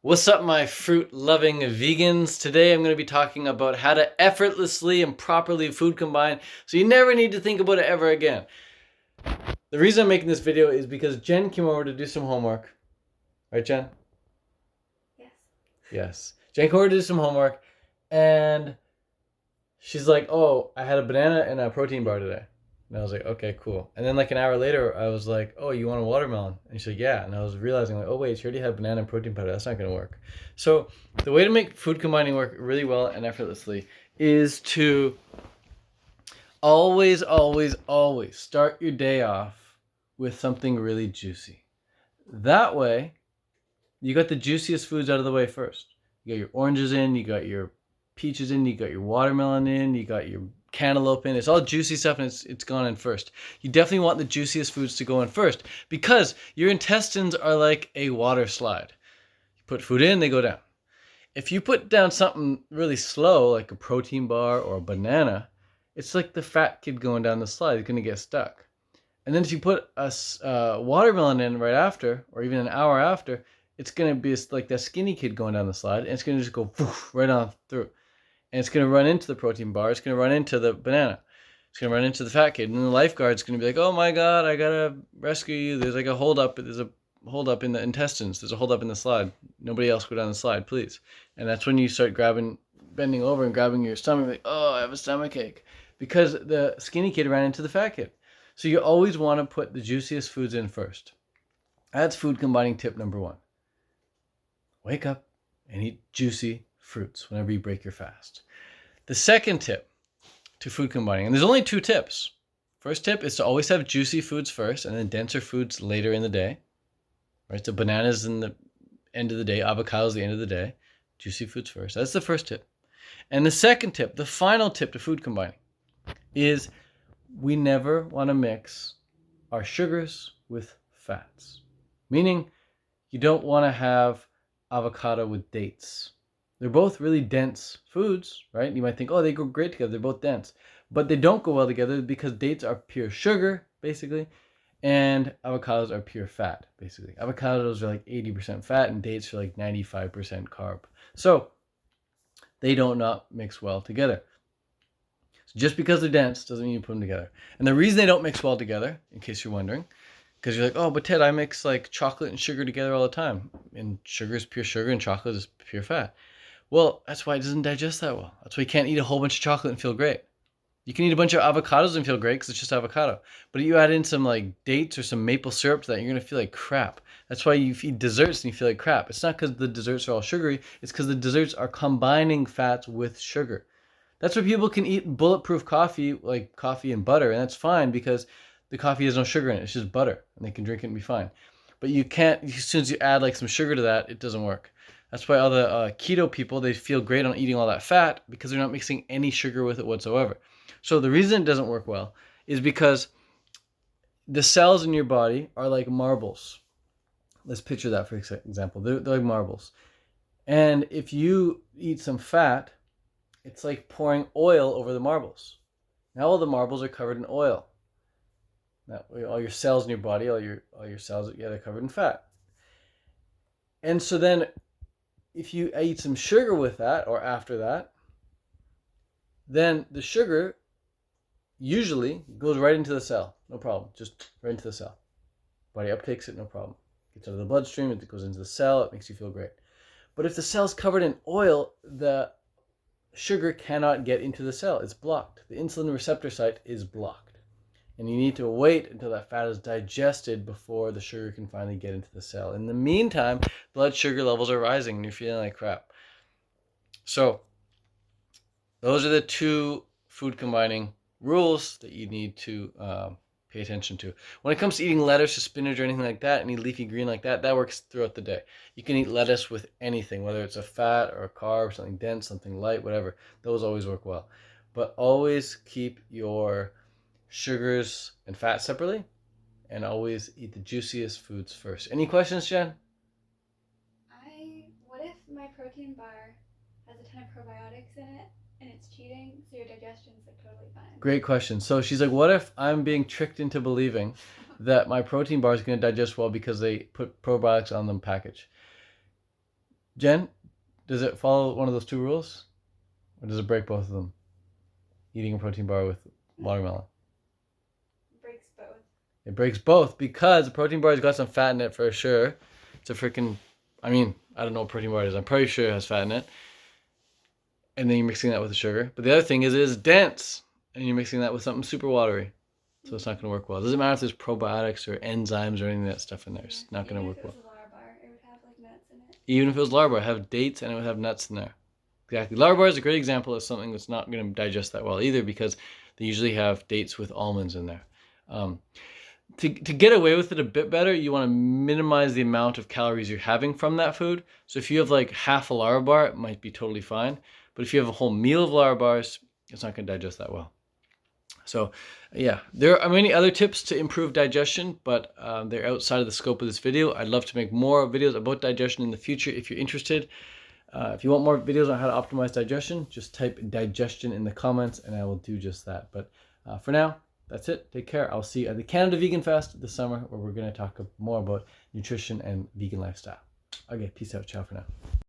What's up, my fruit-loving vegans? Today I'm going to be talking about how to effortlessly and properly food combine so you never need to think about it ever again. The reason I'm making this video is because Jen came over to do some homework. Right, Jen? Yes. Yes. Jen came over to do some homework, and she's like, oh, I had a banana and a protein bar today. And I was like, okay, cool. And then like an hour later, I was like, oh, you want a watermelon? And she's like, yeah. And I was realizing like, oh wait, she already had banana and protein powder. That's not going to work. So the way to make food combining work really well and effortlessly is to always, always, always start your day off with something really juicy. That way, you got the juiciest foods out of the way first. You got your oranges in, you got your peaches in, you got your watermelon in, you got your cantaloupe in. It's all juicy stuff and it's gone in first. You definitely want the juiciest foods to go in first because your intestines are like a water slide. You put food in, they go down. If you put down something really slow, like a protein bar or a banana, it's like the fat kid going down the slide. It's going to get stuck. And then if you put a watermelon in right after, or even an hour after, it's going to be like that skinny kid going down the slide, and it's going to just go right on through. And it's going to run into the protein bar. It's going to run into the banana. It's going to run into the fat kid. And then the lifeguard's going to be like, oh my God, I got to rescue you. There's like a hold up. There's a hold up in the intestines. There's a hold up in the slide. Nobody else go down the slide, please. And that's when you start bending over and grabbing your stomach. Like, oh, I have a stomach ache. Because the skinny kid ran into the fat kid. So you always want to put the juiciest foods in first. That's food combining tip number one. Wake up and eat juicy fruits whenever you break your fast. The second tip to food combining, and there's only two tips. First tip is to always have juicy foods first and then denser foods later in the day. Right? So bananas in the end of the day, avocados the end of the day, juicy foods first. That's the first tip. And the second tip, the final tip to food combining, is we never want to mix our sugars with fats. Meaning, you don't want to have avocado with dates. They're both really dense foods, right? You might think, oh, they go great together. They're both dense. But they don't go well together because dates are pure sugar, basically, and avocados are pure fat, basically. Avocados are like 80% fat and dates are like 95% carb. So they don't not mix well together. So just because they're dense doesn't mean you put them together. And the reason they don't mix well together, in case you're wondering, because you're like, oh, but Ted, I mix like chocolate and sugar together all the time. And sugar is pure sugar and chocolate is pure fat. Well, that's why it doesn't digest that well. That's why you can't eat a whole bunch of chocolate and feel great. You can eat a bunch of avocados and feel great because it's just avocado. But if you add in some like dates or some maple syrup to that, you're going to feel like crap. That's why you eat desserts and you feel like crap. It's not because the desserts are all sugary. It's because the desserts are combining fats with sugar. That's why people can eat bulletproof coffee, like coffee and butter, and that's fine because the coffee has no sugar in it. It's just butter, and they can drink it and be fine. But you can't, as soon as you add like some sugar to that, it doesn't work. That's why all the keto people, they feel great on eating all that fat because they're not mixing any sugar with it whatsoever. So the reason it doesn't work well is because the cells in your body are like marbles. Let's picture that for example. They're like marbles. And if you eat some fat, it's like pouring oil over the marbles. Now all the marbles are covered in oil. Now all your cells in your body, all your cells, yeah, they're covered in fat. And so then if you eat some sugar with that or after that, then the sugar usually goes right into the cell. No problem. Just right into the cell. Body uptakes it, no problem. Gets out of the bloodstream, it goes into the cell, it makes you feel great. But if the cell's covered in oil, the sugar cannot get into the cell. It's blocked. The insulin receptor site is blocked. And you need to wait until that fat is digested before the sugar can finally get into the cell. In the meantime, blood sugar levels are rising and you're feeling like crap. So those are the two food combining rules that you need to pay attention to. When it comes to eating lettuce or spinach or anything like that, any leafy green like that, that works throughout the day. You can eat lettuce with anything, whether it's a fat or a carb, something dense, something light, whatever. Those always work well. But always keep your sugars and fat separately, and always eat the juiciest foods first. Any questions, Jen? What if my protein bar has a ton of probiotics in it and it's cheating, so your digestion's like totally fine? Great question. So she's like, what if I'm being tricked into believing that my protein bar is going to digest well because they put probiotics on the package? Jen, does it follow one of those two rules? Or does it break both of them? Eating a protein bar with watermelon. Breaks both. It breaks both because a protein bar has got some fat in it for sure. It's a freaking, I don't know what protein bar it is. I'm pretty sure it has fat in it. And then you're mixing that with the sugar. But the other thing is it is dense. And you're mixing that with something super watery. So it's not going to work well. It doesn't matter if there's probiotics or enzymes or any of that stuff in there. It's not going to work well. Even if it was a Lar bar, it would have like nuts in it. Even if it was Lar bar, it would have dates and it would have nuts in there. Exactly. Lar bar is a great example of something that's not going to digest that well either because they usually have dates with almonds in there. To get away with it a bit better, you want to minimize the amount of calories you're having from that food. So if you have like half a Lar bar, it might be totally fine. But if you have a whole meal of Lar bars, it's not going to digest that well. So yeah, there are many other tips to improve digestion, but they're outside of the scope of this video. I'd love to make more videos about digestion in the future if you're interested. If you want more videos on how to optimize digestion, just type digestion in the comments and I will do just that. But for now, that's it. Take care. I'll see you at the Canada Vegan Fest this summer where we're going to talk more about nutrition and vegan lifestyle. Okay, peace out. Ciao for now.